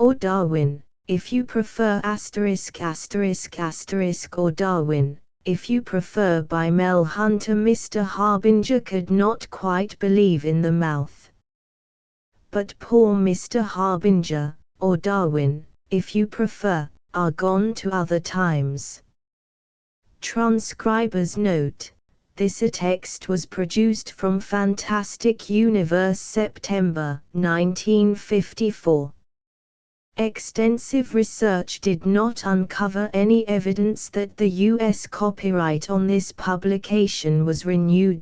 or Darwin, if you prefer ****, or Darwin, if you prefer by Mel Hunter. Mr. Harbinger could not quite believe in the mouth. But poor Mr. Harbinger, or Darwin, if you prefer, are gone to other times. Transcriber's note: this text was produced from Fantastic Universe, September 1954. Extensive research did not uncover any evidence that the U.S. copyright on this publication was renewed.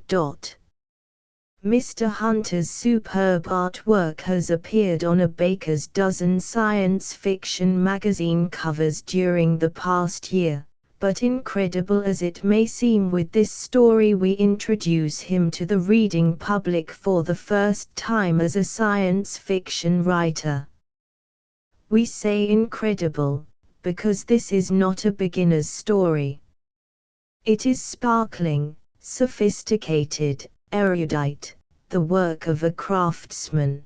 Mr. Hunter's superb artwork has appeared on a baker's dozen science fiction magazine covers during the past year, but incredible as it may seem, with this story we introduce him to the reading public for the first time as a science fiction writer. We say incredible, because this is not a beginner's story. It is sparkling, sophisticated, erudite, the work of a craftsman.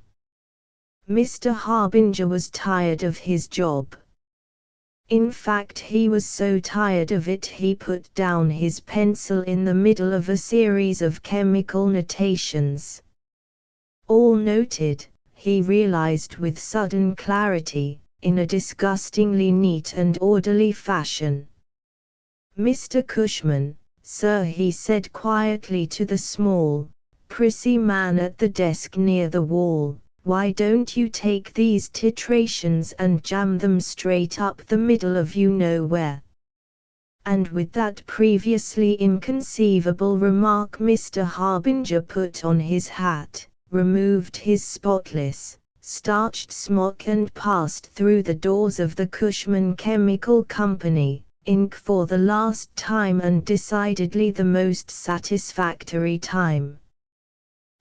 Mr. Harbinger was tired of his job. In fact, he was so tired of it he put down his pencil in the middle of a series of chemical notations. All noted, he realized with sudden clarity, in a disgustingly neat and orderly fashion. "Mr. Cushman, sir," he said quietly to the small, prissy man at the desk near the wall, "why don't you take these titrations and jam them straight up the middle of you-know-where?" And with that previously inconceivable remark Mr. Harbinger put on his hat, removed his spotless, starched smock and passed through the doors of the Cushman Chemical Company, Inc. for the last time, and decidedly the most satisfactory time.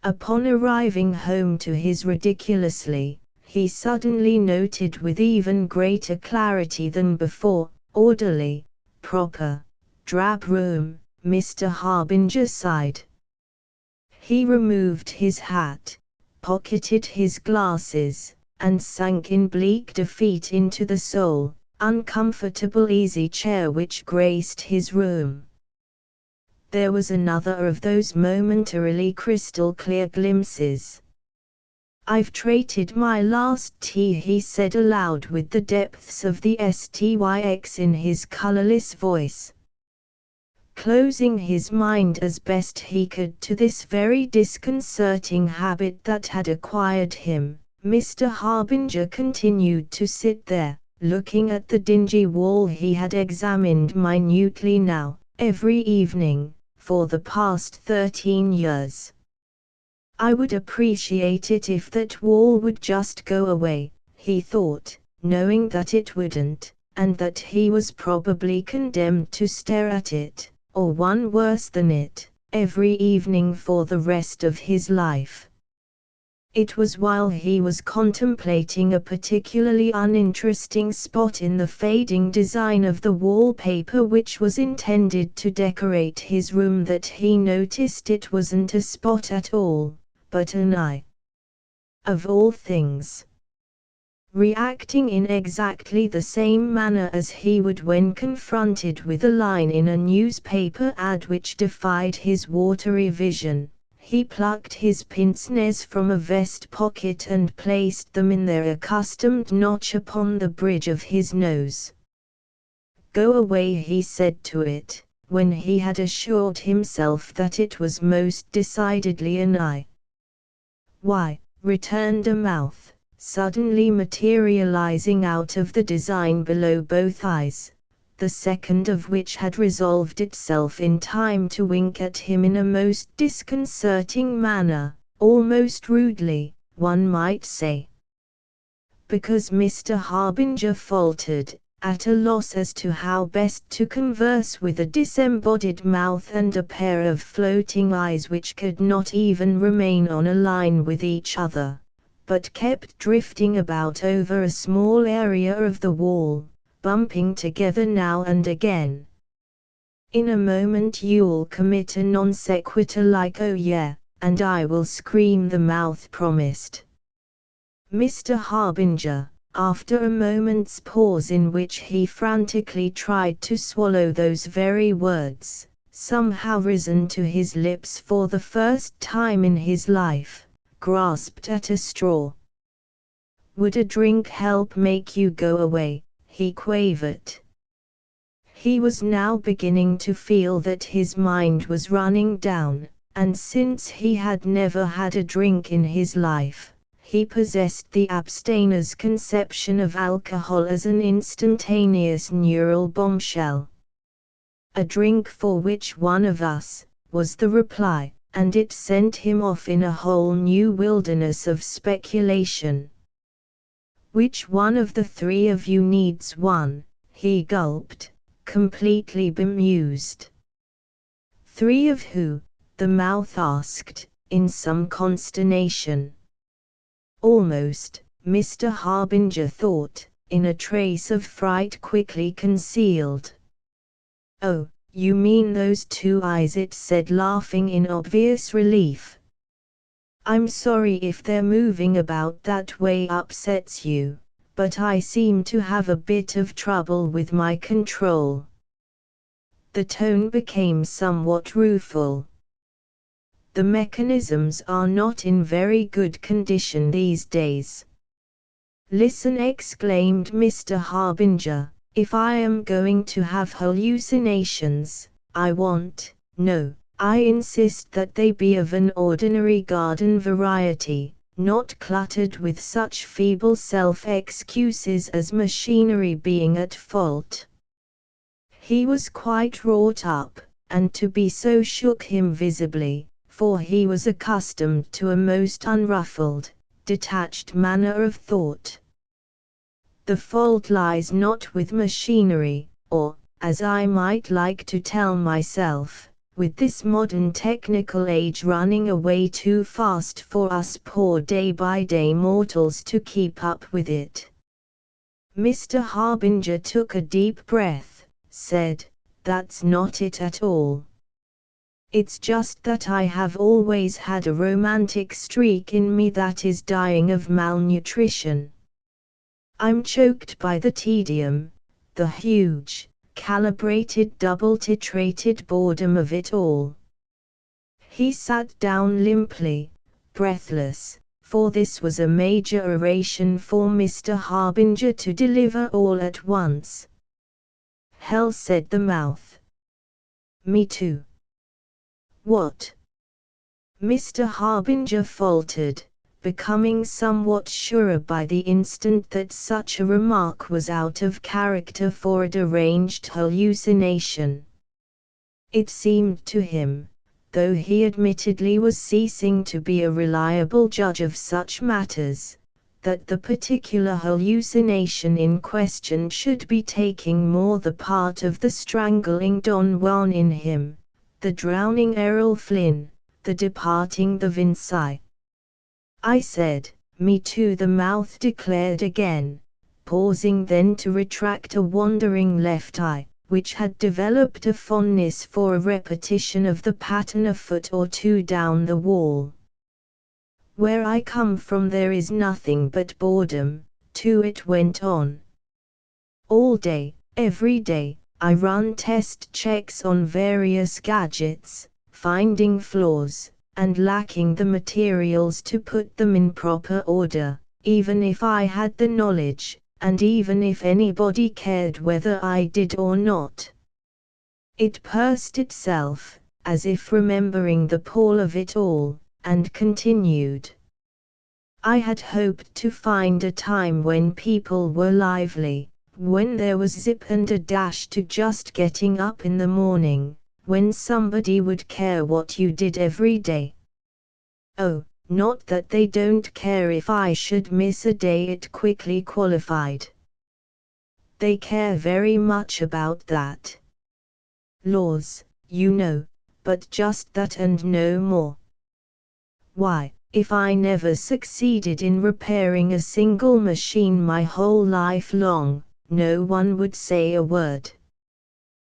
Upon arriving home to his ridiculously, he suddenly noted with even greater clarity than before, orderly, proper, drab room. Mr. Harbinger sighed. He removed his hat, pocketed his glasses, and sank in bleak defeat into the sole, uncomfortable easy chair which graced his room. There was another of those momentarily crystal-clear glimpses. "I've traded my last tea," he said aloud with the depths of the styx in his colorless voice. Closing his mind as best he could to this very disconcerting habit that had acquired him, Mr. Harbinger continued to sit there, looking at the dingy wall he had examined minutely now, every evening, for the past 13 years. "I would appreciate it if that wall would just go away," he thought, knowing that it wouldn't, and that he was probably condemned to stare at it, or one worse than it, every evening for the rest of his life. It was while he was contemplating a particularly uninteresting spot in the fading design of the wallpaper which was intended to decorate his room that he noticed it wasn't a spot at all, but an eye. Of all things. Reacting in exactly the same manner as he would when confronted with a line in a newspaper ad which defied his watery vision, he plucked his pince-nez from a vest pocket and placed them in their accustomed notch upon the bridge of his nose. "Go away," he said to it, when he had assured himself that it was most decidedly an eye. "Why," returned a mouth, suddenly materializing out of the design below both eyes, the second of which had resolved itself in time to wink at him in a most disconcerting manner, almost rudely, one might say. Because Mr. Harbinger faltered, at a loss as to how best to converse with a disembodied mouth and a pair of floating eyes which could not even remain on a line with each other, but kept drifting about over a small area of the wall, bumping together now and again. "In a moment you'll commit a non sequitur like 'oh yeah,' and I will scream," the mouth promised. "Mr. Harbinger, after a moment's pause in which he frantically tried to swallow those very words, somehow risen to his lips for the first time in his life, grasped at a straw. "Would a drink help make you go away?" he quavered. He was now beginning to feel that his mind was running down, and since he had never had a drink in his life, he possessed the abstainer's conception of alcohol as an instantaneous neural bombshell. "A drink for which one of us," was the reply, and it sent him off in a whole new wilderness of speculation. "Which one of the three of you needs one?" he gulped, completely bemused. "Three of who?" the mouth asked, in some consternation. "Almost," Mr. Harbinger thought, in a trace of fright quickly concealed. "Oh, you mean those two eyes," it said, laughing in obvious relief. "I'm sorry if their moving about that way upsets you, but I seem to have a bit of trouble with my control." The tone became somewhat rueful. "The mechanisms are not in very good condition these days." "Listen," exclaimed Mr. Harbinger, "if I am going to have hallucinations, I insist that they be of an ordinary garden variety, not cluttered with such feeble self-excuses as machinery being at fault." He was quite wrought up, and to be so shook him visibly, for he was accustomed to a most unruffled, detached manner of thought. "The fault lies not with machinery, or, as I might like to tell myself, with this modern technical age running away too fast for us poor day-by-day mortals to keep up with it." Mr. Harbinger took a deep breath, said, "That's not it at all. It's just that I have always had a romantic streak in me that is dying of malnutrition. I'm choked by the tedium, the huge, calibrated double-titrated boredom of it all." He sat down limply, breathless, for this was a major oration for Mr. Harbinger to deliver all at once. "Hell," said the mouth. "Me too." "What?" Mr. Harbinger faltered, becoming somewhat surer by the instant that such a remark was out of character for a deranged hallucination. It seemed to him, though he admittedly was ceasing to be a reliable judge of such matters, that the particular hallucination in question should be taking more the part of the strangling Don Juan in him, the drowning Errol Flynn, the departing the Vinci. "I said, me too," the mouth declared again, pausing then to retract a wandering left eye, which had developed a fondness for a repetition of the pattern a foot or two down the wall. "Where I come from there is nothing but boredom, too," it went on. "All day, every day, I run test checks on various gadgets, finding flaws, and lacking the materials to put them in proper order, even if I had the knowledge, and even if anybody cared whether I did or not." It pursed itself, as if remembering the pall of it all, and continued. "I had hoped to find a time when people were lively, when there was zip and a dash to just getting up in the morning, when somebody would care what you did every day. Oh, not that they don't care if I should miss a day," it quickly qualified. "They care very much about that. Laws, you know, but just that and no more. Why, if I never succeeded in repairing a single machine my whole life long, no one would say a word.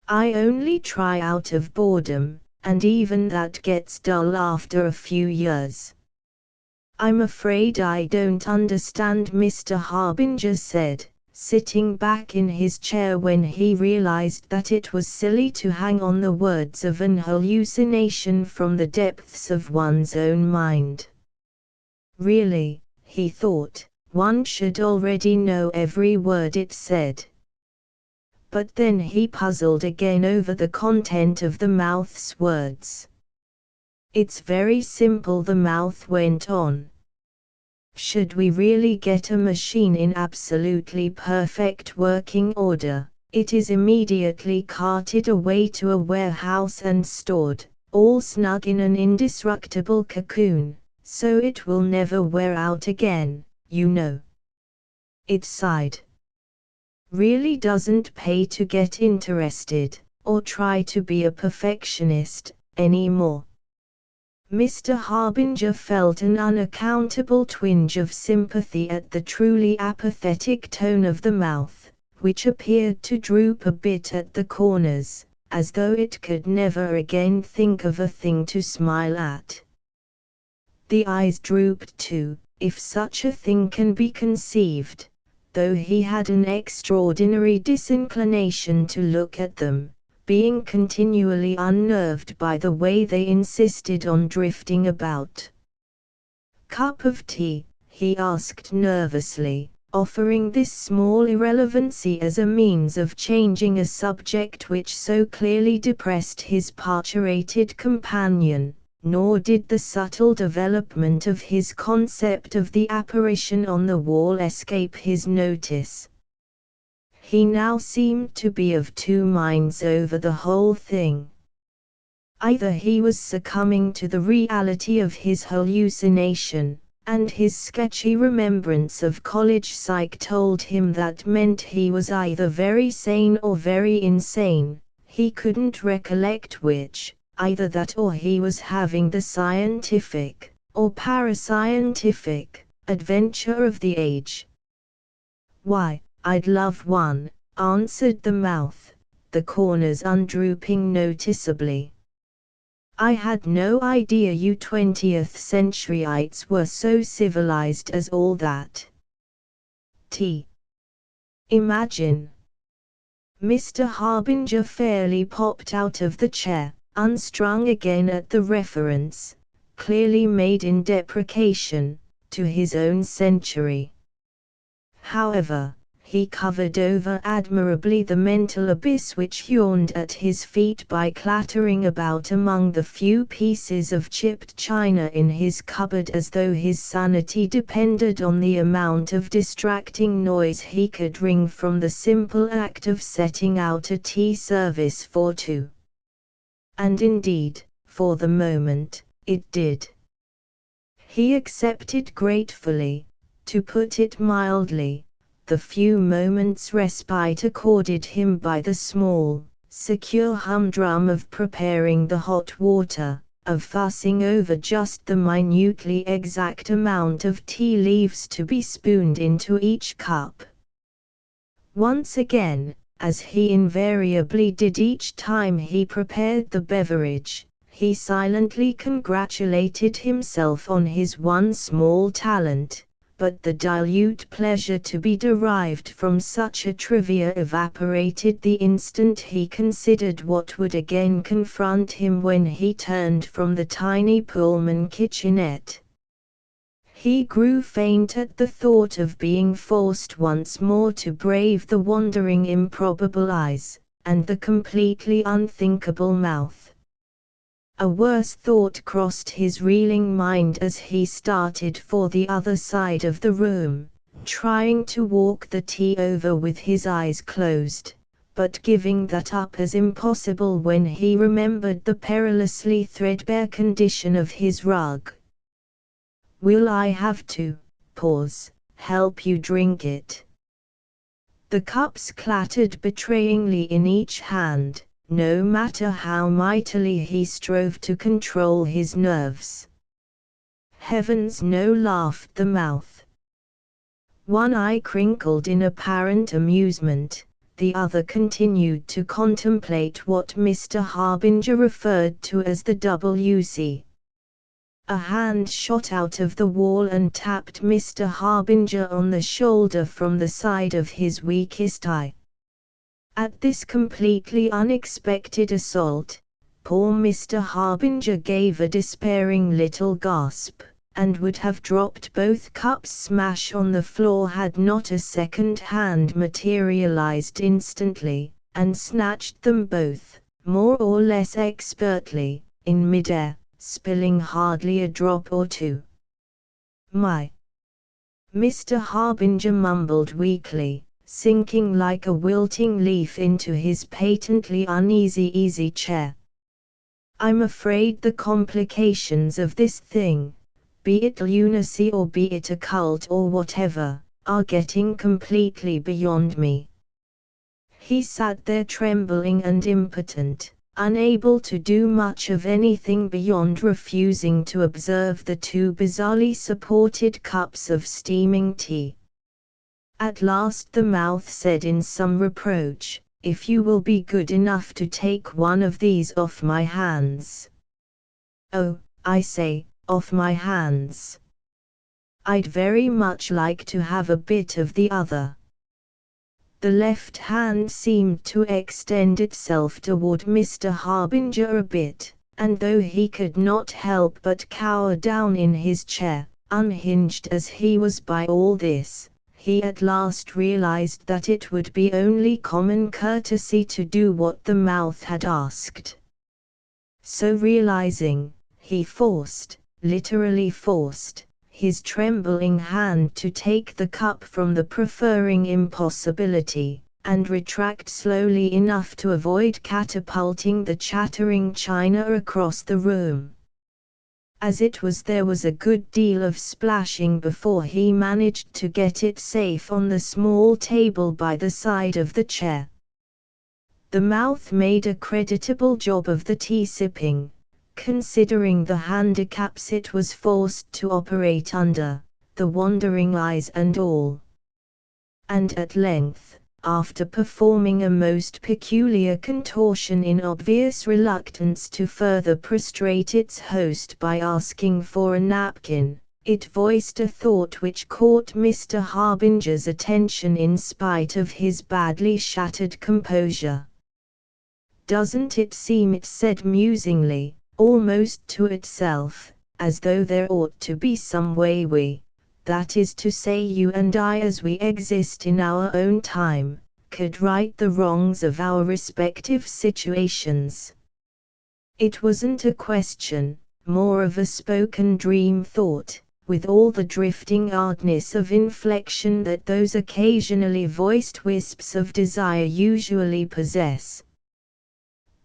I only try out of boredom, and even that gets dull after a few years. I'm afraid I don't understand, Mr. Harbinger said, sitting back in his chair when he realized that it was silly to hang on the words of an hallucination from the depths of one's own mind. Really, he thought, one should already know every word it said. But then he puzzled again over the content of the mouth's words. It's very simple, the mouth went on. Should we really get a machine in absolutely perfect working order, it is immediately carted away to a warehouse and stored, all snug in an indestructible cocoon, so it will never wear out again, you know. It sighed. Really doesn't pay to get interested, or try to be a perfectionist, anymore. Mr. Harbinger felt an unaccountable twinge of sympathy at the truly apathetic tone of the mouth, which appeared to droop a bit at the corners, as though it could never again think of a thing to smile at. The eyes drooped too, if such a thing can be conceived, though he had an extraordinary disinclination to look at them, being continually unnerved by the way they insisted on drifting about. "Cup of tea?" he asked nervously, offering this small irrelevancy as a means of changing a subject which so clearly depressed his parturated companion, nor did the subtle development of his concept of the apparition on the wall escape his notice. He now seemed to be of two minds over the whole thing. Either he was succumbing to the reality of his hallucination, and his sketchy remembrance of college psych told him that meant he was either very sane or very insane, he couldn't recollect which, either that or he was having the scientific, or parascientific, adventure of the age. "Why, I'd love one," answered the mouth, the corners undrooping noticeably. "I had no idea you 20th centuryites were so civilized as all that. T. Imagine." Mr. Harbinger fairly popped out of the chair, unstrung again at the reference, clearly made in deprecation, to his own century. However, he covered over admirably the mental abyss which yawned at his feet by clattering about among the few pieces of chipped china in his cupboard as though his sanity depended on the amount of distracting noise he could wring from the simple act of setting out a tea service for two. And indeed, for the moment, it did. He accepted gratefully, to put it mildly, the few moments' respite accorded him by the small, secure humdrum of preparing the hot water, of fussing over just the minutely exact amount of tea leaves to be spooned into each cup. Once again, as he invariably did each time he prepared the beverage, he silently congratulated himself on his one small talent. But the dilute pleasure to be derived from such a trivia evaporated the instant he considered what would again confront him when he turned from the tiny Pullman kitchenette. He grew faint at the thought of being forced once more to brave the wandering improbable eyes, and the completely unthinkable mouth. A worse thought crossed his reeling mind as he started for the other side of the room, trying to walk the tea over with his eyes closed, but giving that up as impossible when he remembered the perilously threadbare condition of his rug. "Will I have to help you drink it?" The cups clattered betrayingly in each hand, no matter how mightily he strove to control his nerves. "Heavens no," laughed the mouth. One eye crinkled in apparent amusement, the other continued to contemplate what Mr. Harbinger referred to as the WC. A hand shot out of the wall and tapped Mr. Harbinger on the shoulder from the side of his weakest eye. At this completely unexpected assault, poor Mr. Harbinger gave a despairing little gasp, and would have dropped both cups smash on the floor had not a second hand materialized instantly, and snatched them both, more or less expertly, in midair, spilling hardly a drop or two. "My!" Mr. Harbinger mumbled weakly, sinking like a wilting leaf into his patently uneasy easy chair. "I'm afraid the complications of this thing, be it lunacy or be it a cult or whatever, are getting completely beyond me." He sat there trembling and impotent, unable to do much of anything beyond refusing to observe the two bizarrely supported cups of steaming tea. At last the mouth said in some reproach, "If you will be good enough to take one of these off my hands." "Oh, I say, off my hands. I'd very much like to have a bit of the other." The left hand seemed to extend itself toward Mr. Harbinger a bit, and though he could not help but cower down in his chair, unhinged as he was by all this, he at last realized that it would be only common courtesy to do what the mouth had asked. So realizing, he forced, literally forced, his trembling hand to take the cup from the preferring impossibility, and retract slowly enough to avoid catapulting the chattering china across the room. As it was, there was a good deal of splashing before he managed to get it safe on the small table by the side of the chair. The mouth made a creditable job of the tea sipping, considering the handicaps it was forced to operate under, the wandering eyes and all. And at length, after performing a most peculiar contortion in obvious reluctance to further prostrate its host by asking for a napkin, it voiced a thought which caught Mr. Harbinger's attention in spite of his badly shattered composure. "Doesn't it seem," it said musingly, almost to itself, "as though there ought to be some way that is to say you and I as we exist in our own time, could right the wrongs of our respective situations?" It wasn't a question, more of a spoken dream thought, with all the drifting hardness of inflection that those occasionally voiced wisps of desire usually possess.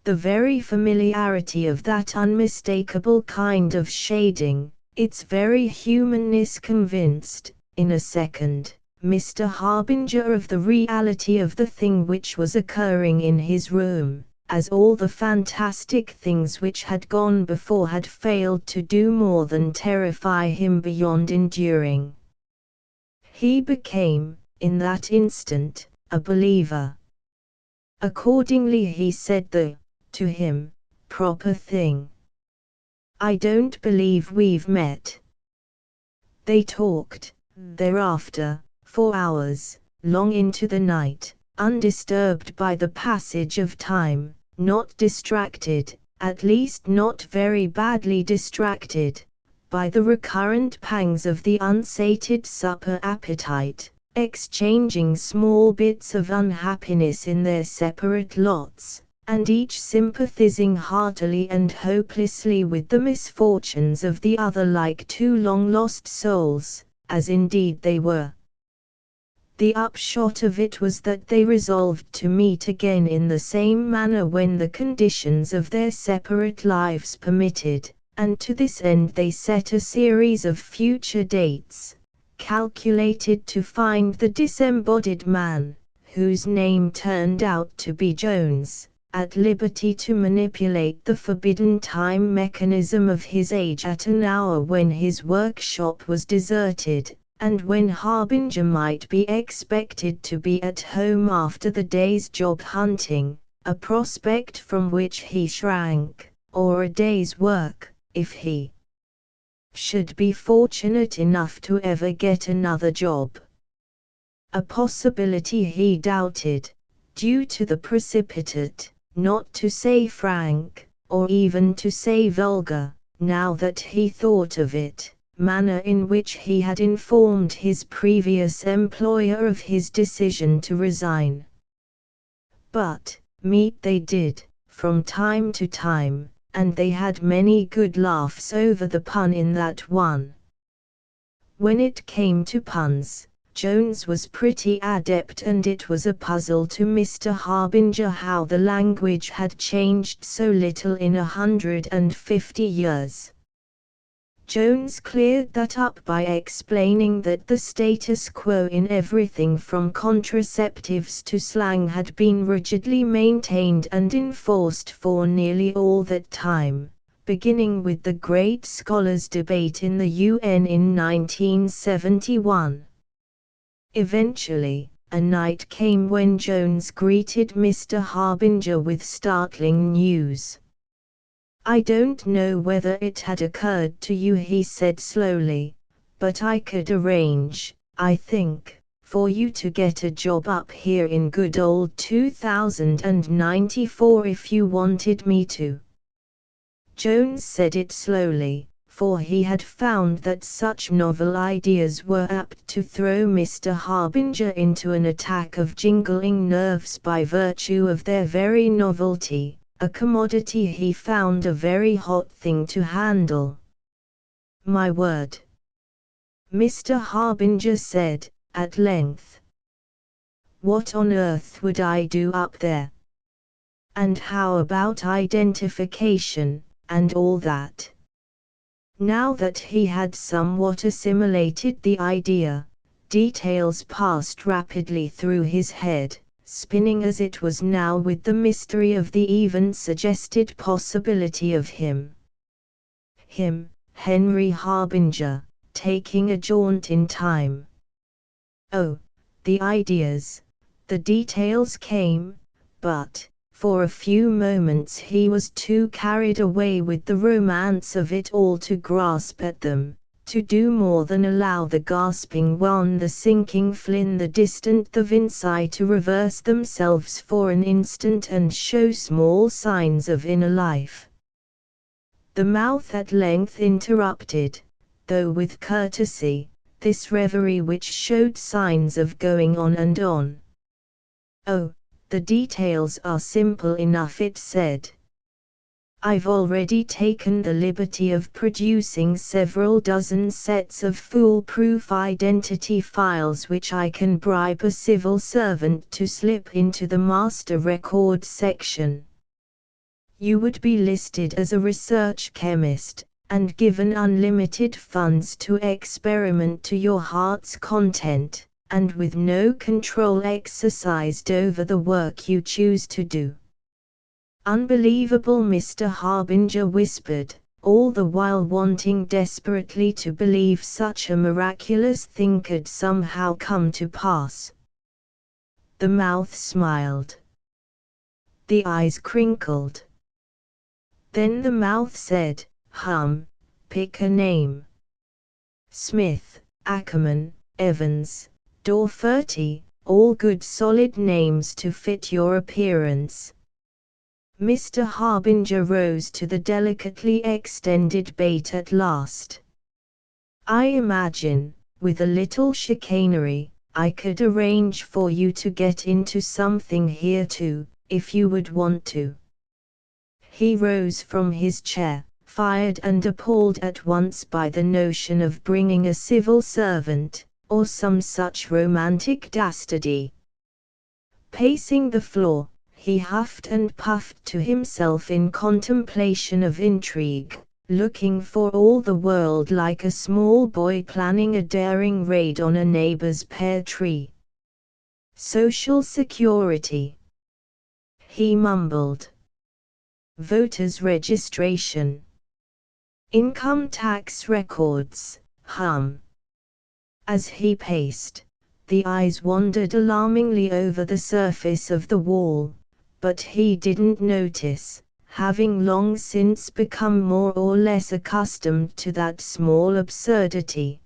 The very familiarity of that unmistakable kind of shading, its very humanness convinced, in a second, Mr. Harbinger of the reality of the thing which was occurring in his room, as all the fantastic things which had gone before had failed to do more than terrify him beyond enduring. He became, in that instant, a believer. Accordingly he said the, to him, proper thing. "I don't believe we've met." They talked, thereafter, for hours, long into the night, undisturbed by the passage of time, not distracted, at least not very badly distracted, by the recurrent pangs of the unsated supper appetite, exchanging small bits of unhappiness in their separate lots, and each sympathizing heartily and hopelessly with the misfortunes of the other like two long-lost souls, as indeed they were. The upshot of it was that they resolved to meet again in the same manner when the conditions of their separate lives permitted, and to this end they set a series of future dates, calculated to find the disembodied man, whose name turned out to be Jones, at liberty to manipulate the forbidden time mechanism of his age at an hour when his workshop was deserted, and when Harbinger might be expected to be at home after the day's job hunting, a prospect from which he shrank, or a day's work, if he should be fortunate enough to ever get another job. A possibility he doubted, due to the precipitate, not to say frank, or even to say vulgar, now that he thought of it, manner in which he had informed his previous employer of his decision to resign. But, meet they did, from time to time, and they had many good laughs over the pun in that one. When it came to puns, Jones was pretty adept, and it was a puzzle to Mr. Harbinger how the language had changed so little in 150 years. Jones cleared that up by explaining that the status quo in everything from contraceptives to slang had been rigidly maintained and enforced for nearly all that time, beginning with the Great Scholars' Debate in the UN in 1971. Eventually, a night came when Jones greeted Mr. Harbinger with startling news. "I don't know whether it had occurred to you," he said slowly, "but I could arrange, I think, for you to get a job up here in good old 2094 if you wanted me to." Jones said it slowly, for he had found that such novel ideas were apt to throw Mr. Harbinger into an attack of jingling nerves by virtue of their very novelty, a commodity he found a very hot thing to handle. "My word," Mr. Harbinger said, at length. "What on earth would I do up there? And how about identification, and all that?" Now that he had somewhat assimilated the idea, details passed rapidly through his head, spinning as it was now with the mystery of the even suggested possibility of him, Henry Harbinger, taking a jaunt in time. Oh, the ideas, the details came, but, for a few moments he was too carried away with the romance of it all to grasp at them, to do more than allow the gasping one, the sinking Flynn, the distant the Vinci to reverse themselves for an instant and show small signs of inner life. The mouth at length interrupted, though with courtesy, this reverie which showed signs of going on and on. "Oh, the details are simple enough," it said. "I've already taken the liberty of producing several dozen sets of foolproof identity files which I can bribe a civil servant to slip into the master record section. You would be listed as a research chemist, and given unlimited funds to experiment to your heart's content, and with no control exercised over the work you choose to do." "Unbelievable," Mr. Harbinger whispered, all the while wanting desperately to believe such a miraculous thing could somehow come to pass. The mouth smiled. The eyes crinkled. Then the mouth said, pick a name. Smith, Ackerman, Evans, Doherty, all good solid names to fit your appearance." Mr. Harbinger rose to the delicately extended bait at last. "I imagine, with a little chicanery, I could arrange for you to get into something here too, if you would want to." He rose from his chair, fired and appalled at once by the notion of bringing a civil servant, or some such romantic dastardly. Pacing the floor, he huffed and puffed to himself in contemplation of intrigue, looking for all the world like a small boy planning a daring raid on a neighbor's pear tree. "Social Security," he mumbled. "Voters' registration. Income tax records, As he paced, the eyes wandered alarmingly over the surface of the wall, but he didn't notice, having long since become more or less accustomed to that small absurdity.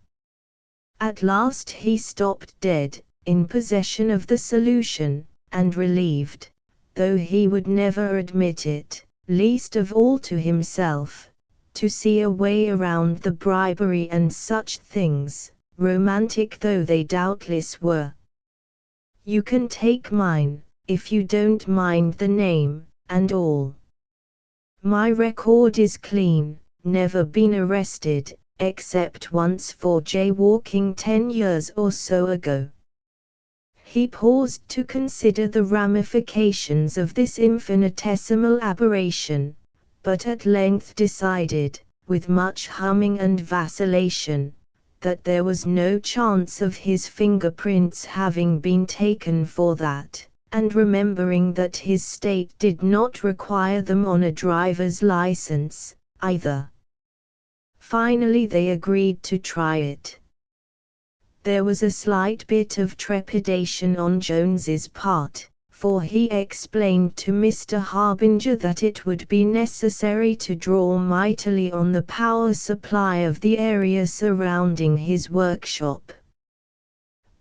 At last he stopped dead, in possession of the solution, and relieved, though he would never admit it, least of all to himself, to see a way around the bribery and such things, romantic though they doubtless were. You can take mine, if you don't mind the name, and all. My record is clean, never been arrested, except once for jaywalking 10 years or so ago. He paused to consider the ramifications of this infinitesimal aberration, but at length decided, with much humming and vacillation, that there was no chance of his fingerprints having been taken for that, and remembering that his state did not require them on a driver's license, either. Finally they agreed to try it. There was a slight bit of trepidation on Jones's part, for he explained to Mr. Harbinger that it would be necessary to draw mightily on the power supply of the area surrounding his workshop,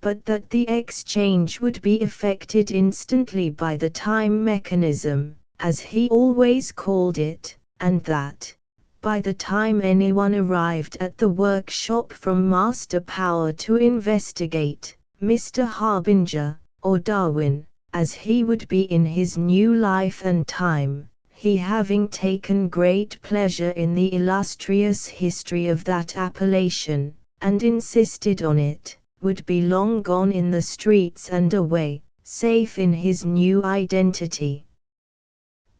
but that the exchange would be effected instantly by the time mechanism, as he always called it, and that, by the time anyone arrived at the workshop from Master Power to investigate, Mr. Harbinger, or Darwin, as he would be in his new life and time, he having taken great pleasure in the illustrious history of that appellation, and insisted on it, would be long gone in the streets and away, safe in his new identity.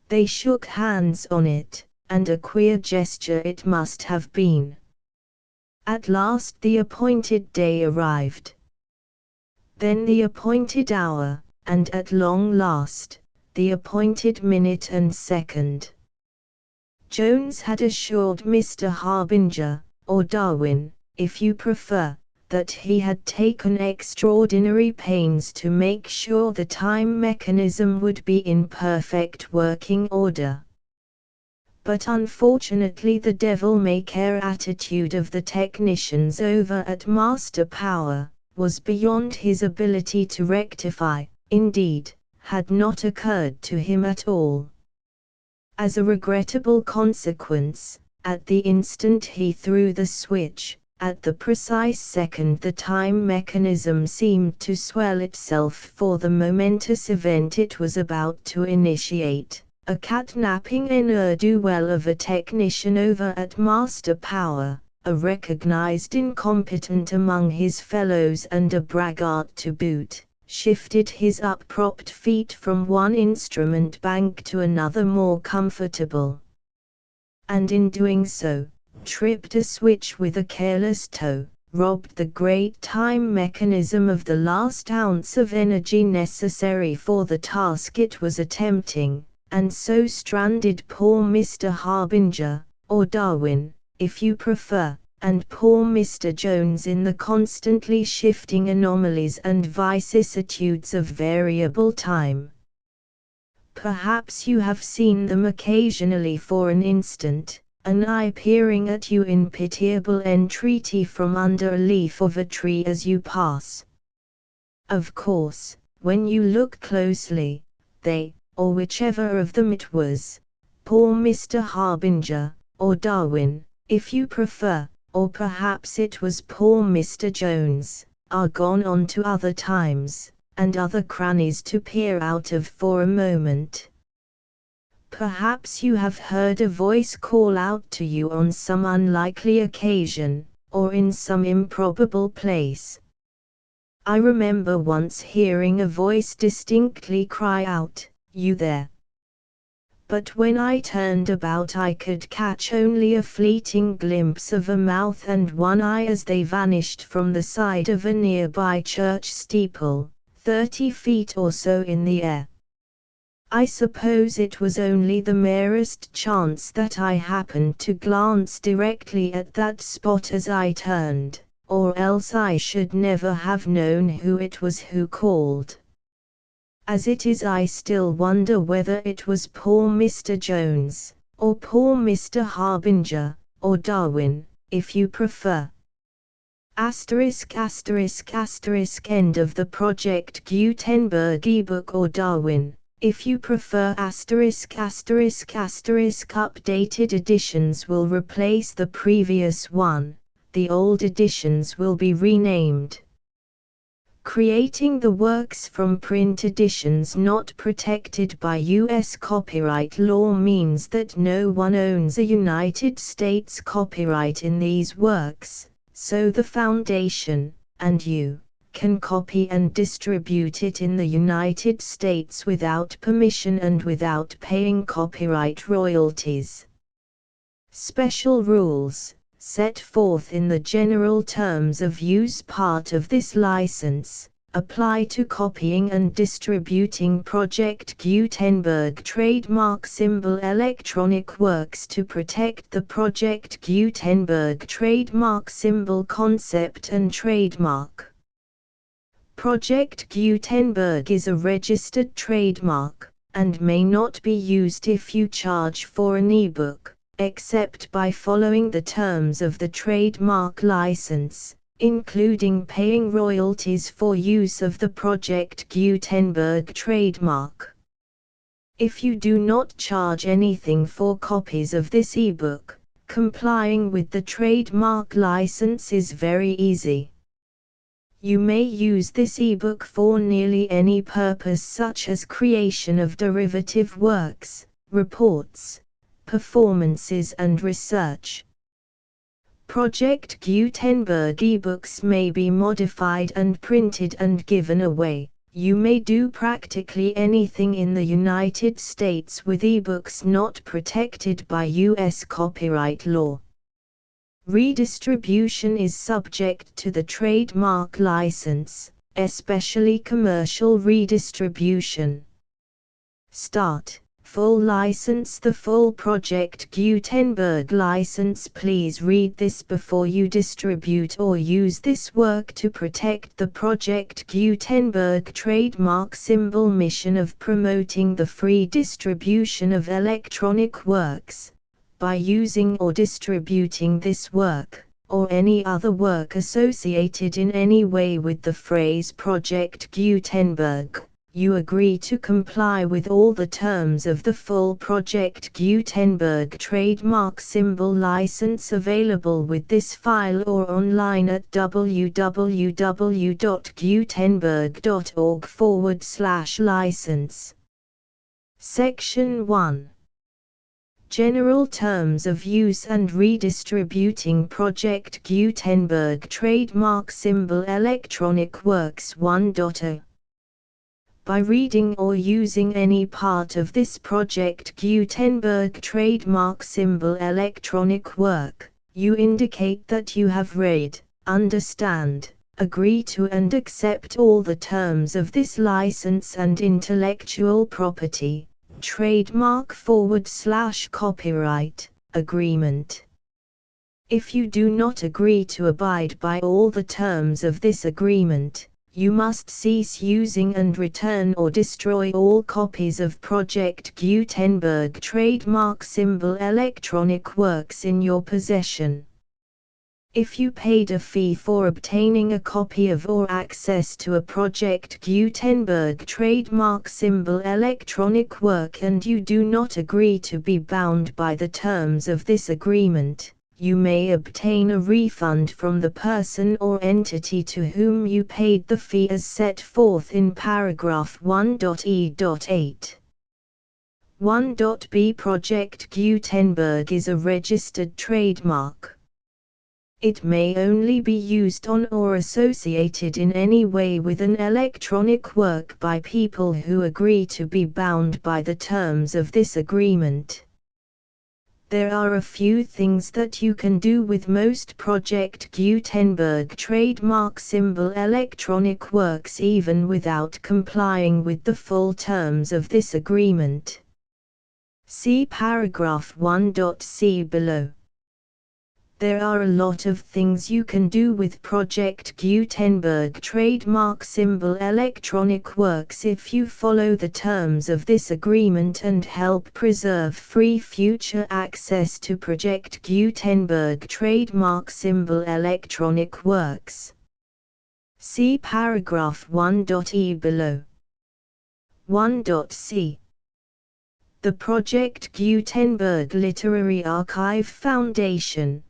They shook hands on it, and a queer gesture it must have been. At last the appointed day arrived. Then the appointed hour, and at long last, the appointed minute and second. Jones had assured Mr. Harbinger, or Darwin, if you prefer, that he had taken extraordinary pains to make sure the time mechanism would be in perfect working order. But unfortunately the devil-may-care attitude of the technicians over at Master Power was beyond his ability to rectify, indeed, had not occurred to him at all. As a regrettable consequence, at the instant he threw the switch, at the precise second the time mechanism seemed to swell itself for the momentous event it was about to initiate. A catnapping ne'er-do-well of a technician over at Master Power, a recognized incompetent among his fellows and a braggart to boot, shifted his up-propped feet from one instrument bank to another more comfortable. And in doing so, tripped a switch with a careless toe, robbed the great time mechanism of the last ounce of energy necessary for the task it was attempting, and so stranded poor Mr. Harbinger, or Darwin, if you prefer, and poor Mr. Jones in the constantly shifting anomalies and vicissitudes of variable time. Perhaps you have seen them occasionally for an instant, an eye peering at you in pitiable entreaty from under a leaf of a tree as you pass. Of course, when you look closely, they, or whichever of them it was, poor Mr. Harbinger, or Darwin, if you prefer, or perhaps it was poor Mr. Jones, are gone on to other times, and other crannies to peer out of for a moment. Perhaps you have heard a voice call out to you on some unlikely occasion, or in some improbable place. I remember once hearing a voice distinctly cry out, "You there?" But when I turned about I could catch only a fleeting glimpse of a mouth and one eye as they vanished from the side of a nearby church steeple, 30 feet or so in the air. I suppose it was only the merest chance that I happened to glance directly at that spot as I turned, or else I should never have known who it was who called. As it is, I still wonder whether it was poor Mr. Jones, or poor Mr. Harbinger, or Darwin, if you prefer. Asterisk asterisk asterisk end of the Project Gutenberg ebook, or Darwin, if you prefer. Asterisk asterisk asterisk updated editions will replace the previous one, the old editions will be renamed. Creating the works from print editions not protected by U.S. copyright law means that no one owns a United States copyright in these works, so the Foundation, and you, can copy and distribute it in the United States without permission and without paying copyright royalties. Special rules, set forth in the general terms of use part of this license, apply to copying and distributing Project Gutenberg trademark symbol electronic works to protect the Project Gutenberg trademark symbol concept and trademark. Project Gutenberg is a registered trademark, and may not be used if you charge for an ebook, except by following the terms of the trademark license, including paying royalties for use of the Project Gutenberg trademark. If you do not charge anything for copies of this ebook, complying with the trademark license is very easy. You may use this ebook for nearly any purpose, such as creation of derivative works, reports, performances and research. Project Gutenberg ebooks may be modified and printed and given away. You may do practically anything in the United States with ebooks not protected by U.S. copyright law. Redistribution is subject to the trademark license, especially commercial redistribution. Start. Full license. The full Project Gutenberg license. Please read this before you distribute or use this work to protect the Project Gutenberg trademark symbol mission of promoting the free distribution of electronic works. By using or distributing this work, or any other work associated in any way with the phrase Project Gutenberg, you agree to comply with all the terms of the full Project Gutenberg trademark symbol license available with this file or online at www.gutenberg.org/license. Section 1. General Terms of Use and Redistributing Project Gutenberg Trademark Symbol Electronic Works 1.0. By reading or using any part of this Project Gutenberg trademark symbol electronic work, you indicate that you have read, understand, agree to and accept all the terms of this license and intellectual property, trademark/copyright, agreement. If you do not agree to abide by all the terms of this agreement, you must cease using and return or destroy all copies of Project Gutenberg trademark symbol electronic works in your possession. If you paid a fee for obtaining a copy of or access to a Project Gutenberg trademark symbol electronic work and you do not agree to be bound by the terms of this agreement, you may obtain a refund from the person or entity to whom you paid the fee as set forth in paragraph 1.e.8. 1.b. Project Gutenberg is a registered trademark. It may only be used on or associated in any way with an electronic work by people who agree to be bound by the terms of this agreement. There are a few things that you can do with most Project Gutenberg trademark symbol electronic works even without complying with the full terms of this agreement. See paragraph 1.c below. There are a lot of things you can do with Project Gutenberg trademark symbol electronic works if you follow the terms of this agreement and help preserve free future access to Project Gutenberg trademark symbol electronic works. See paragraph 1.e below. 1.c. The Project Gutenberg Literary Archive Foundation,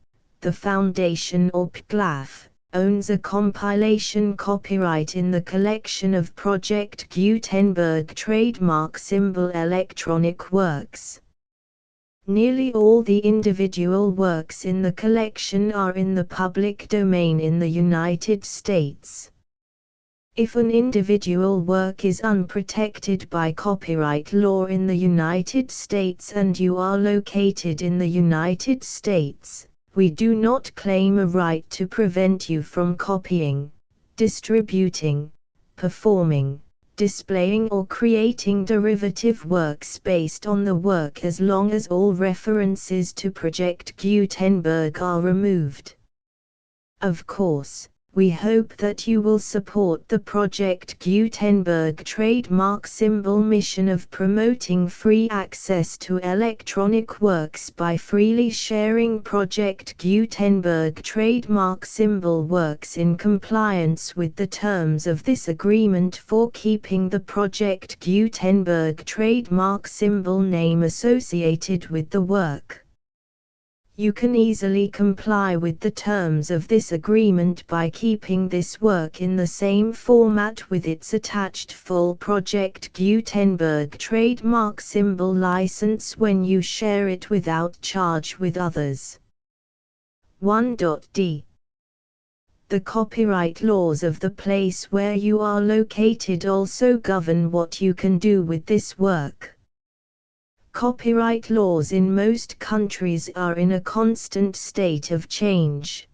the Foundation or PGLAF, owns a compilation copyright in the collection of Project Gutenberg trademark symbol electronic works. Nearly all the individual works in the collection are in the public domain in the United States. If an individual work is unprotected by copyright law in the United States and you are located in the United States, we do not claim a right to prevent you from copying, distributing, performing, displaying or creating derivative works based on the work as long as all references to Project Gutenberg are removed. Of course, we hope that you will support the Project Gutenberg trademark symbol mission of promoting free access to electronic works by freely sharing Project Gutenberg trademark symbol works in compliance with the terms of this agreement for keeping the Project Gutenberg trademark symbol name associated with the work. You can easily comply with the terms of this agreement by keeping this work in the same format with its attached full Project Gutenberg trademark symbol license when you share it without charge with others. 1.d. The copyright laws of the place where you are located also govern what you can do with this work. Copyright laws in most countries are in a constant state of change.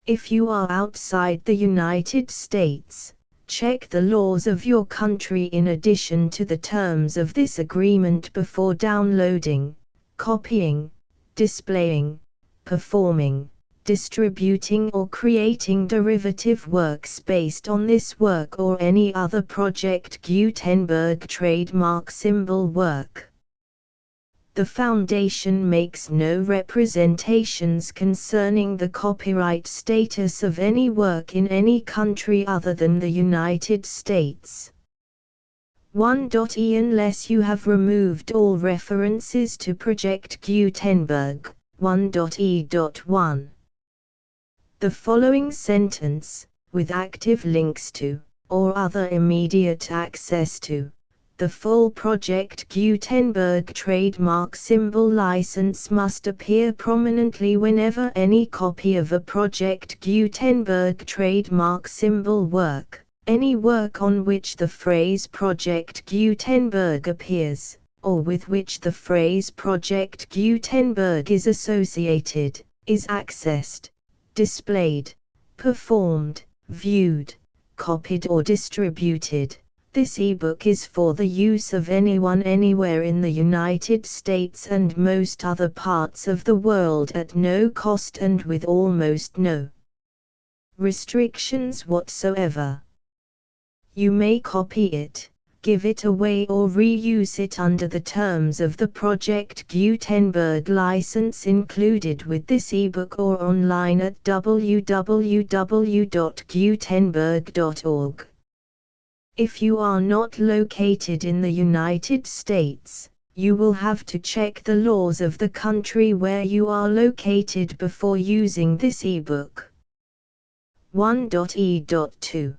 If you are outside the United States, check the laws of your country in addition to the terms of this agreement before downloading, copying, displaying, performing, distributing or creating derivative works based on this work or any other Project Gutenberg trademark symbol work. The Foundation makes no representations concerning the copyright status of any work in any country other than the United States. 1.e Unless you have removed all references to Project Gutenberg. 1.e.1. The following sentence, with active links to, or other immediate access to, the full Project Gutenberg trademark symbol license must appear prominently whenever any copy of a Project Gutenberg trademark symbol work, any work on which the phrase Project Gutenberg appears, or with which the phrase Project Gutenberg is associated, is accessed, displayed, performed, viewed, copied or distributed. This ebook is for the use of anyone anywhere in the United States and most other parts of the world at no cost and with almost no restrictions whatsoever. You may copy it, give it away or reuse it under the terms of the Project Gutenberg license included with this ebook or online at www.gutenberg.org. If you are not located in the United States, you will have to check the laws of the country where you are located before using this ebook. 1.e.2.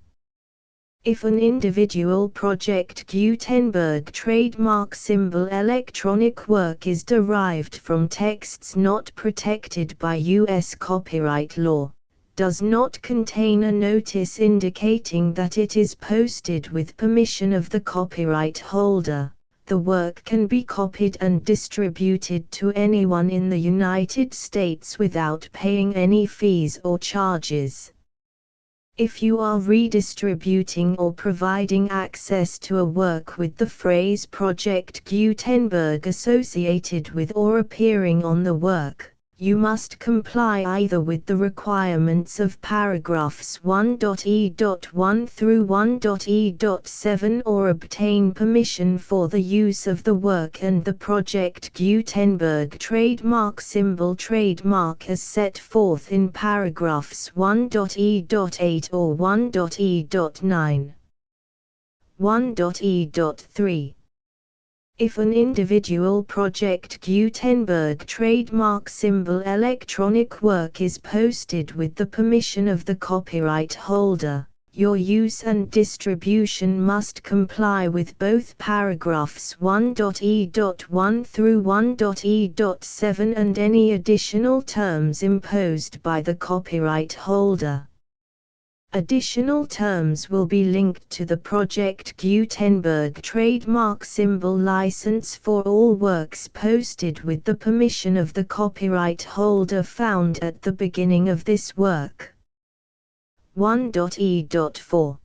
If an individual Project Gutenberg trademark symbol electronic work is derived from texts not protected by U.S. copyright law, does not contain a notice indicating that it is posted with permission of the copyright holder, the work can be copied and distributed to anyone in the United States without paying any fees or charges. If you are redistributing or providing access to a work with the phrase Project Gutenberg associated with or appearing on the work, You must comply either with the requirements of paragraphs 1.e.1 through 1.e.7 or obtain permission for the use of the work and the Project Gutenberg trademark symbol trademark as set forth in paragraphs 1.e.8 or 1.e.9. 1.e.3. If an individual Project Gutenberg trademark symbol electronic work is posted with the permission of the copyright holder, your use and distribution must comply with both paragraphs 1.e.1 through 1.e.7 and any additional terms imposed by the copyright holder. Additional terms will be linked to the Project Gutenberg trademark symbol license for all works posted with the permission of the copyright holder found at the beginning of this work. 1.e.4.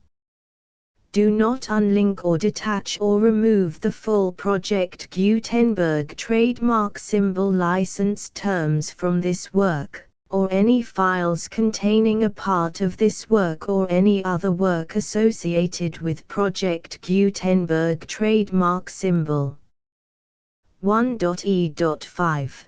Do not unlink or detach or remove the full Project Gutenberg trademark symbol license terms from this work, or any files containing a part of this work or any other work associated with Project Gutenberg trademark symbol. 1.e.5.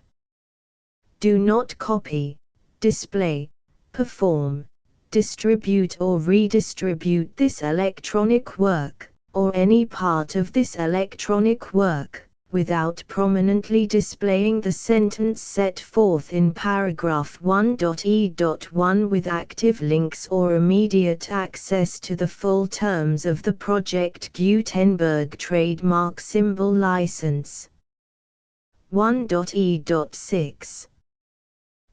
Do not copy, display, perform, distribute or redistribute this electronic work, or any part of this electronic work, without prominently displaying the sentence set forth in paragraph 1.e.1 with active links or immediate access to the full terms of the Project Gutenberg trademark symbol license. 1.e.6.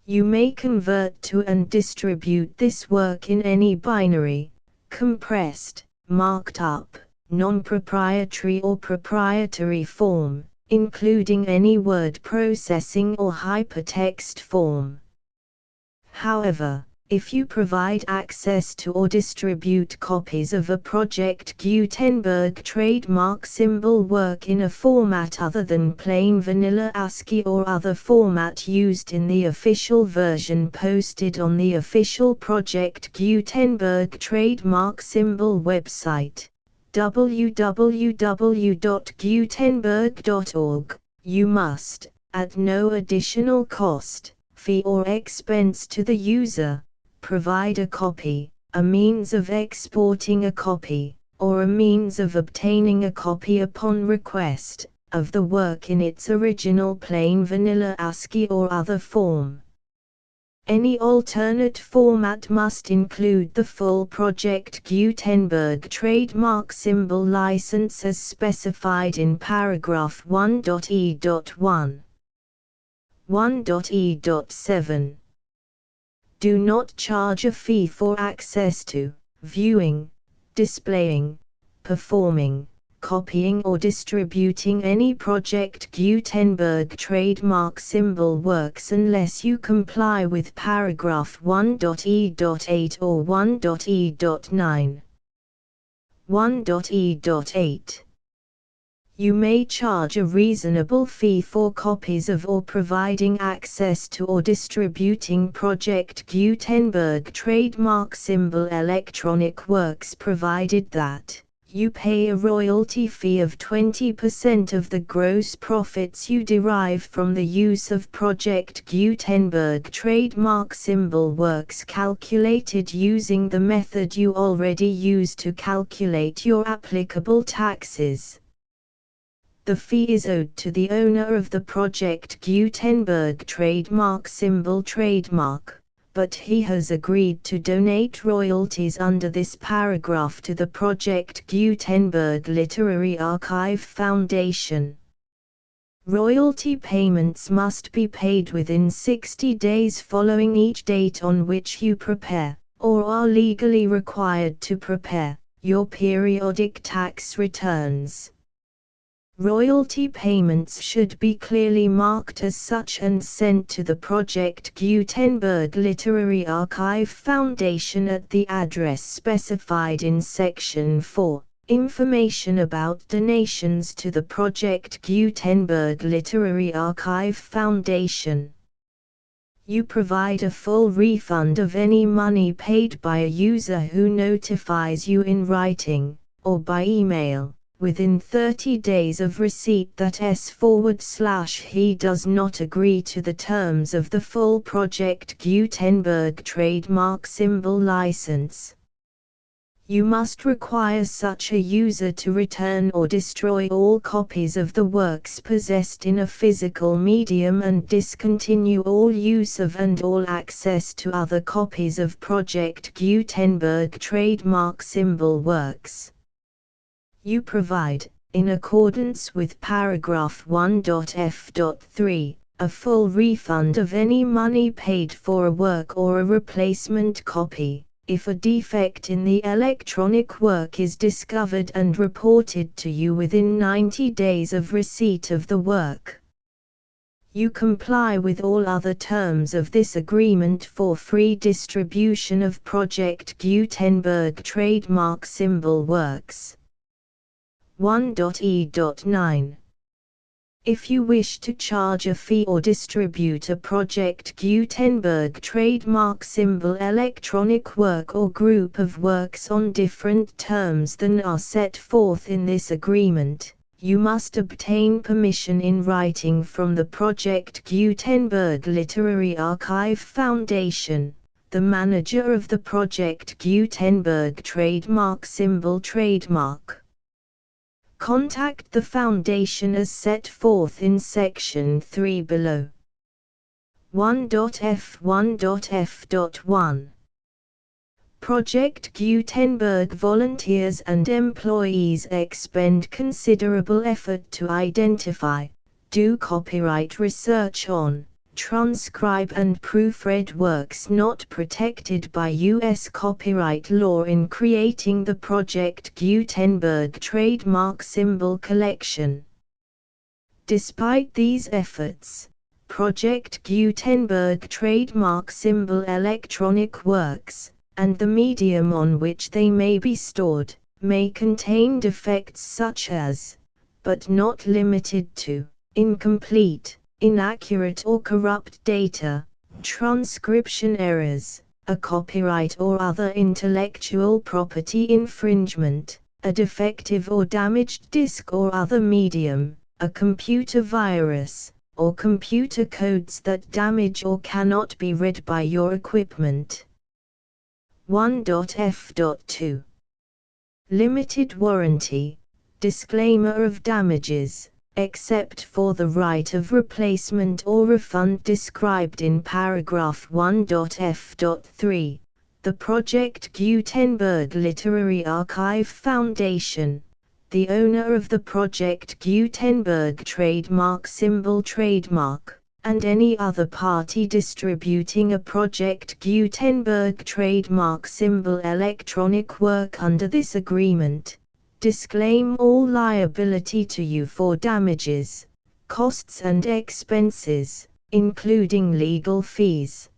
You may convert to and distribute this work in any binary, compressed, marked up, non-proprietary or proprietary form, including any word processing or hypertext form. However, if you provide access to or distribute copies of a Project Gutenberg trademark symbol work in a format other than plain vanilla ASCII or other format used in the official version posted on the official Project Gutenberg trademark symbol website, www.gutenberg.org, you must, at no additional cost, fee or expense to the user, provide a copy, a means of exporting a copy, or a means of obtaining a copy upon request, of the work in its original plain vanilla ASCII or other form. Any alternate format must include the full Project Gutenberg trademark symbol license as specified in paragraph 1.e.1. 1.e.7. Do not charge a fee for access to, viewing, displaying, performing, copying or distributing any Project Gutenberg trademark symbol works unless you comply with paragraph 1.e.8 or 1.e.9. 1.e.8. You may charge a reasonable fee for copies of or providing access to or distributing Project Gutenberg trademark symbol electronic works provided that you pay a royalty fee of 20% of the gross profits you derive from the use of Project Gutenberg trademark symbol works calculated using the method you already use to calculate your applicable taxes. The fee is owed to the owner of the Project Gutenberg trademark symbol trademark, but he has agreed to donate royalties under this paragraph to the Project Gutenberg Literary Archive Foundation. Royalty payments must be paid within 60 days following each date on which you prepare, or are legally required to prepare, your periodic tax returns. Royalty payments should be clearly marked as such and sent to the Project Gutenberg Literary Archive Foundation at the address specified in Section 4, Information about donations to the Project Gutenberg Literary Archive Foundation. You provide a full refund of any money paid by a user who notifies you in writing, or by email, within 30 days of receipt that he does not agree to the terms of the full Project Gutenberg trademark symbol license. You must require such a user to return or destroy all copies of the works possessed in a physical medium and discontinue all use of and all access to other copies of Project Gutenberg trademark symbol works. You provide, in accordance with paragraph 1.f.3, a full refund of any money paid for a work or a replacement copy, if a defect in the electronic work is discovered and reported to you within 90 days of receipt of the work. You comply with all other terms of this agreement for free distribution of Project Gutenberg trademark symbol works. 1.e.9. If you wish to charge a fee or distribute a Project Gutenberg trademark symbol electronic work or group of works on different terms than are set forth in this agreement, you must obtain permission in writing from the Project Gutenberg Literary Archive Foundation, the manager of the Project Gutenberg trademark symbol trademark. Contact the Foundation as set forth in Section 3 below. 1.f1.f.1 Project Gutenberg volunteers and employees expend considerable effort to identify, do copyright research on, transcribe and proofread works not protected by U.S. copyright law in creating the Project Gutenberg trademark symbol collection. Despite these efforts, Project Gutenberg trademark symbol electronic works, and the medium on which they may be stored, may contain defects such as, but not limited to, incomplete, inaccurate or corrupt data, transcription errors, a copyright or other intellectual property infringement, a defective or damaged disk or other medium, a computer virus, or computer codes that damage or cannot be read by your equipment. 1.f.2 Limited warranty, disclaimer of damages, except for the right of replacement or refund described in paragraph 1.f.3, the Project Gutenberg Literary Archive Foundation, the owner of the Project Gutenberg trademark symbol trademark, and any other party distributing a Project Gutenberg trademark symbol electronic work under this agreement, disclaim all liability to you for damages, costs and expenses, including legal fees.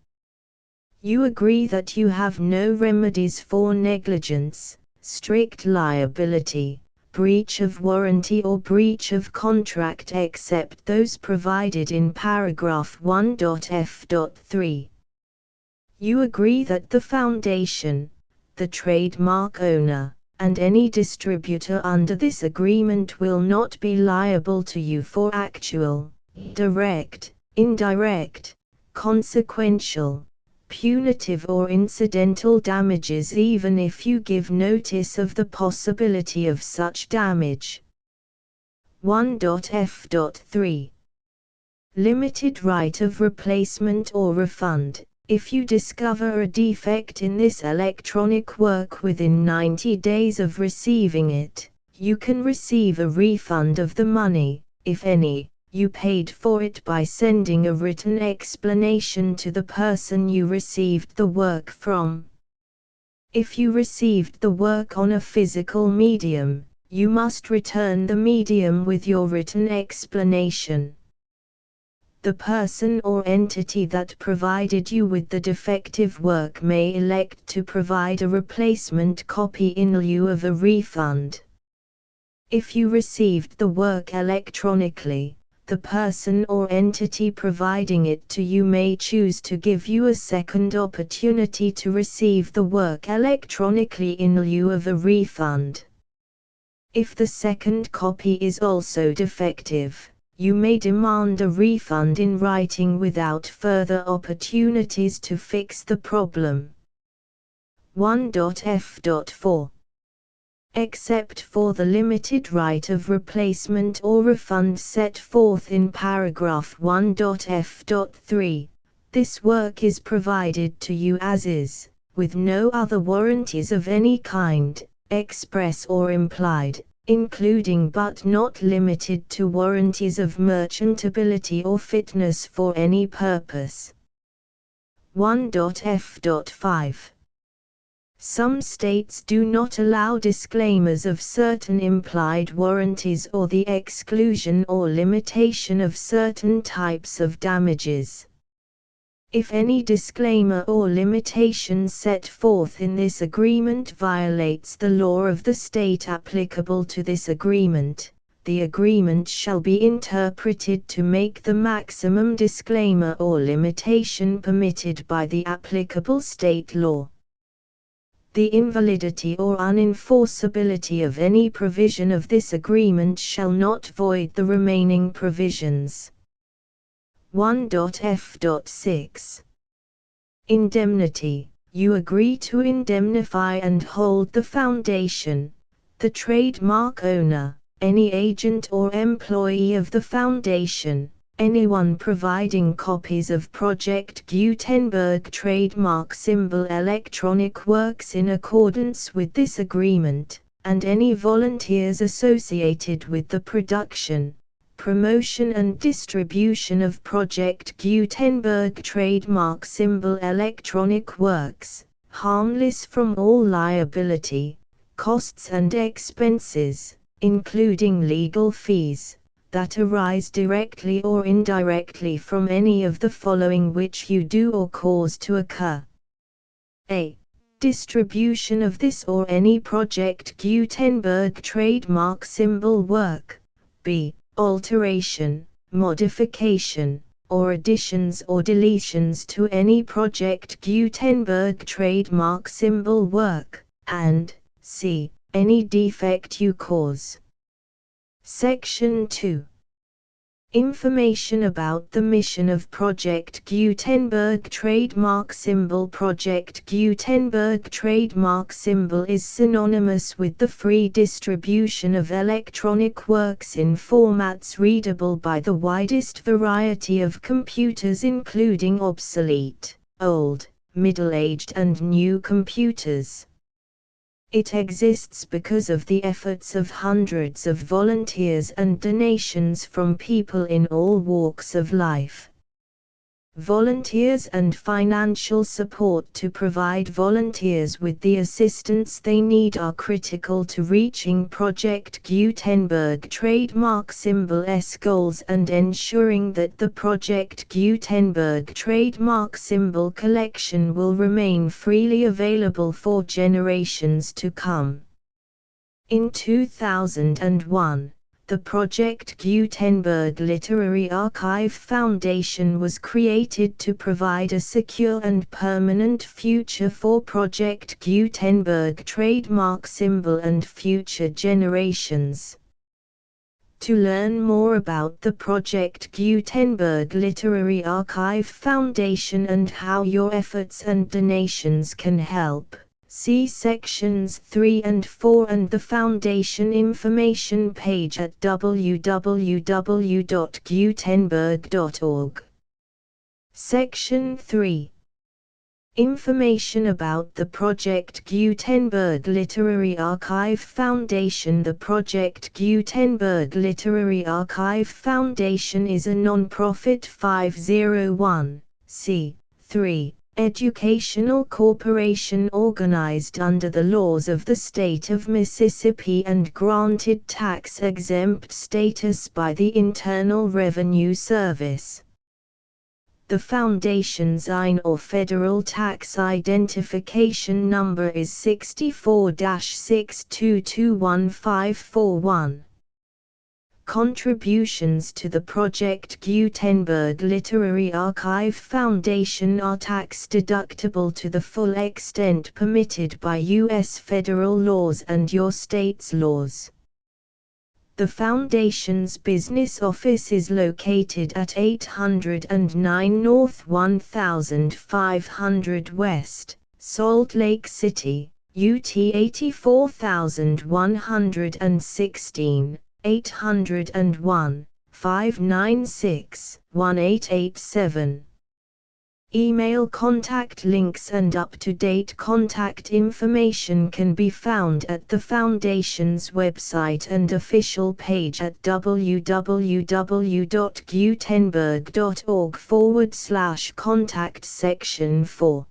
You agree that you have no remedies for negligence, strict liability, breach of warranty or breach of contract except those provided in paragraph 1.f.3. You agree that the Foundation, the trademark owner, and any distributor under this agreement will not be liable to you for actual, direct, indirect, consequential, punitive or incidental damages even if you give notice of the possibility of such damage. 1.f.3 Limited right of replacement or refund. If you discover a defect in this electronic work within 90 days of receiving it, you can receive a refund of the money, if any, you paid for it by sending a written explanation to the person you received the work from. If you received the work on a physical medium, you must return the medium with your written explanation. The person or entity that provided you with the defective work may elect to provide a replacement copy in lieu of a refund. If you received the work electronically, the person or entity providing it to you may choose to give you a second opportunity to receive the work electronically in lieu of a refund. If the second copy is also defective, you may demand a refund in writing without further opportunities to fix the problem. 1.f.4. Except for the limited right of replacement or refund set forth in paragraph 1.f.3, this work is provided to you as is, with no other warranties of any kind, express or implied, including but not limited to warranties of merchantability or fitness for any purpose. 1.f.5. Some states do not allow disclaimers of certain implied warranties or the exclusion or limitation of certain types of damages. If any disclaimer or limitation set forth in this agreement violates the law of the state applicable to this agreement, the agreement shall be interpreted to make the maximum disclaimer or limitation permitted by the applicable state law. The invalidity or unenforceability of any provision of this agreement shall not void the remaining provisions. 1.f.6. Indemnity. You agree to indemnify and hold the foundation, the trademark owner, any agent or employee of the foundation, anyone providing copies of Project Gutenberg trademark symbol electronic works in accordance with this agreement, and any volunteers associated with the production, promotion and distribution of Project Gutenberg trademark symbol electronic works, harmless from all liability, costs and expenses, including legal fees, that arise directly or indirectly from any of the following which you do or cause to occur. A. Distribution of this or any Project Gutenberg trademark symbol work. B. Alteration, modification, or additions or deletions to any Project Gutenberg trademark symbol work, and C. Any defect you cause. Section 2. Information about the mission of Project Gutenberg trademark symbol. Project Gutenberg trademark symbol is synonymous with the free distribution of electronic works in formats readable by the widest variety of computers, including obsolete, old, middle-aged and new computers. It exists because of the efforts of hundreds of volunteers and donations from people in all walks of life. Volunteers and financial support to provide volunteers with the assistance they need are critical to reaching Project Gutenberg trademark symbol's goals and ensuring that the Project Gutenberg trademark symbol collection will remain freely available for generations to come. In 2001, the Project Gutenberg Literary Archive Foundation was created to provide a secure and permanent future for Project Gutenberg trademark symbol and future generations. To learn more about the Project Gutenberg Literary Archive Foundation and how your efforts and donations can help, see sections 3 and 4 and the Foundation information page at www.gutenberg.org. Section 3. Information about the Project Gutenberg Literary Archive Foundation. The Project Gutenberg Literary Archive Foundation is a non-profit 501(c)(3) educational corporation organized under the laws of the state of Mississippi and granted tax-exempt status by the Internal Revenue Service. The Foundation's IN or Federal Tax Identification Number is 64-6221541. Contributions to the Project Gutenberg Literary Archive Foundation are tax-deductible to the full extent permitted by U.S. federal laws and your state's laws. The Foundation's business office is located at 809 North 1500 West, Salt Lake City, UT 84116, 801, 596, 1887. Email contact links and up-to-date contact information can be found at the Foundation's website and official page at www.gutenberg.org/contact section 4.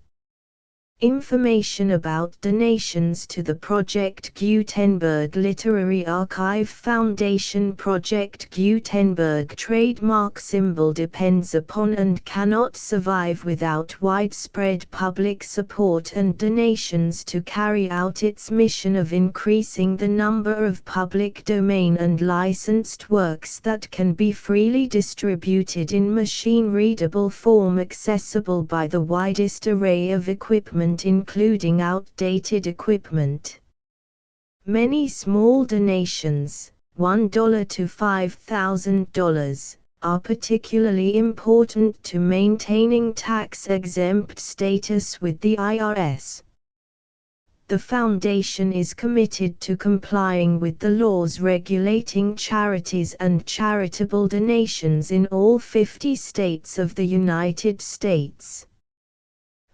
Information about donations to the Project Gutenberg Literary Archive Foundation. Project Gutenberg trademark symbol depends upon and cannot survive without widespread public support and donations to carry out its mission of increasing the number of public domain and licensed works that can be freely distributed in machine-readable form accessible by the widest array of equipment, including outdated equipment. Many small donations, $1 to $5,000, are particularly important to maintaining tax-exempt status with the IRS. The Foundation is committed to complying with the laws regulating charities and charitable donations in all 50 states of the United States.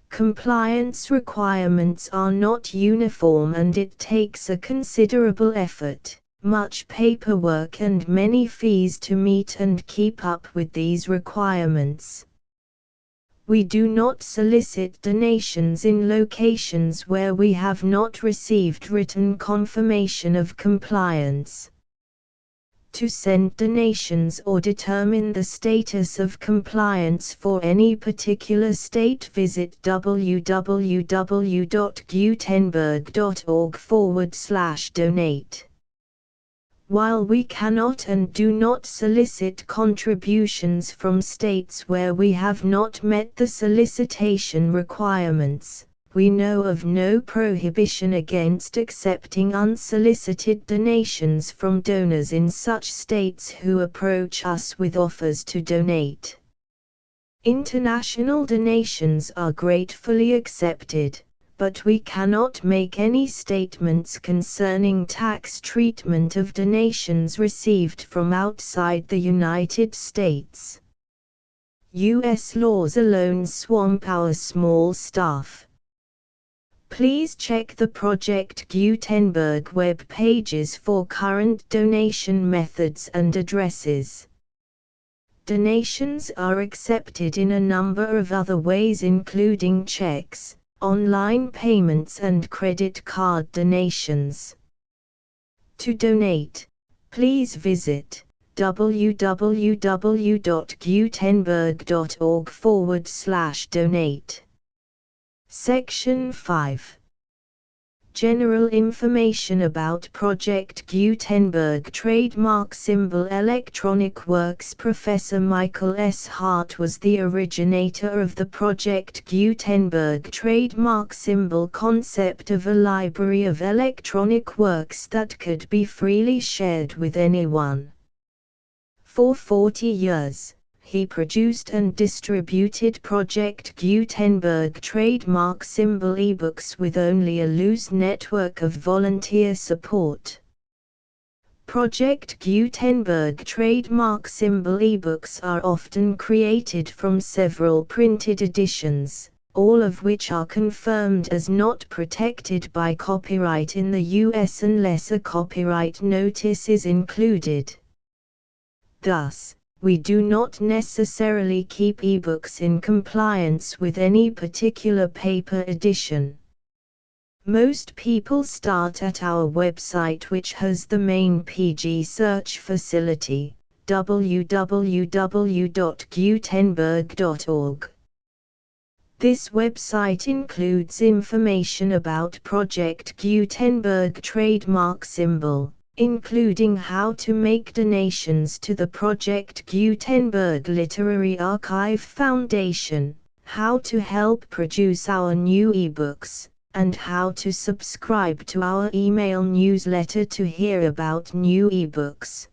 Compliance requirements are not uniform and it takes a considerable effort, much paperwork and many fees to meet and keep up with these requirements. We do not solicit donations in locations where we have not received written confirmation of compliance. To send donations or determine the status of compliance for any particular state, visit www.gutenberg.org/donate. While we cannot and do not solicit contributions from states where we have not met the solicitation requirements, we know of no prohibition against accepting unsolicited donations from donors in such states who approach us with offers to donate. International donations are gratefully accepted, but we cannot make any statements concerning tax treatment of donations received from outside the United States. U.S. laws alone swamp our small staff. Please check the Project Gutenberg web pages for current donation methods and addresses. Donations are accepted in a number of other ways, including checks, online payments and credit card donations. To donate, please visit www.gutenberg.org/donate. Section 5. General information about Project Gutenberg trademark symbol electronic works. Professor Michael S. Hart was the originator of the Project Gutenberg trademark symbol concept of a library of electronic works that could be freely shared with anyone. For 40 years, he produced and distributed Project Gutenberg trademark symbol ebooks with only a loose network of volunteer support. Project Gutenberg trademark symbol ebooks are often created from several printed editions, all of which are confirmed as not protected by copyright in the U.S. unless a copyright notice is included. Thus, we do not necessarily keep ebooks in compliance with any particular paper edition. Most people start at our website, which has the main PG search facility, www.gutenberg.org. This website includes information about Project Gutenberg trademark symbol, including how to make donations to the Project Gutenberg Literary Archive Foundation, how to help produce our new ebooks, and how to subscribe to our email newsletter to hear about new ebooks.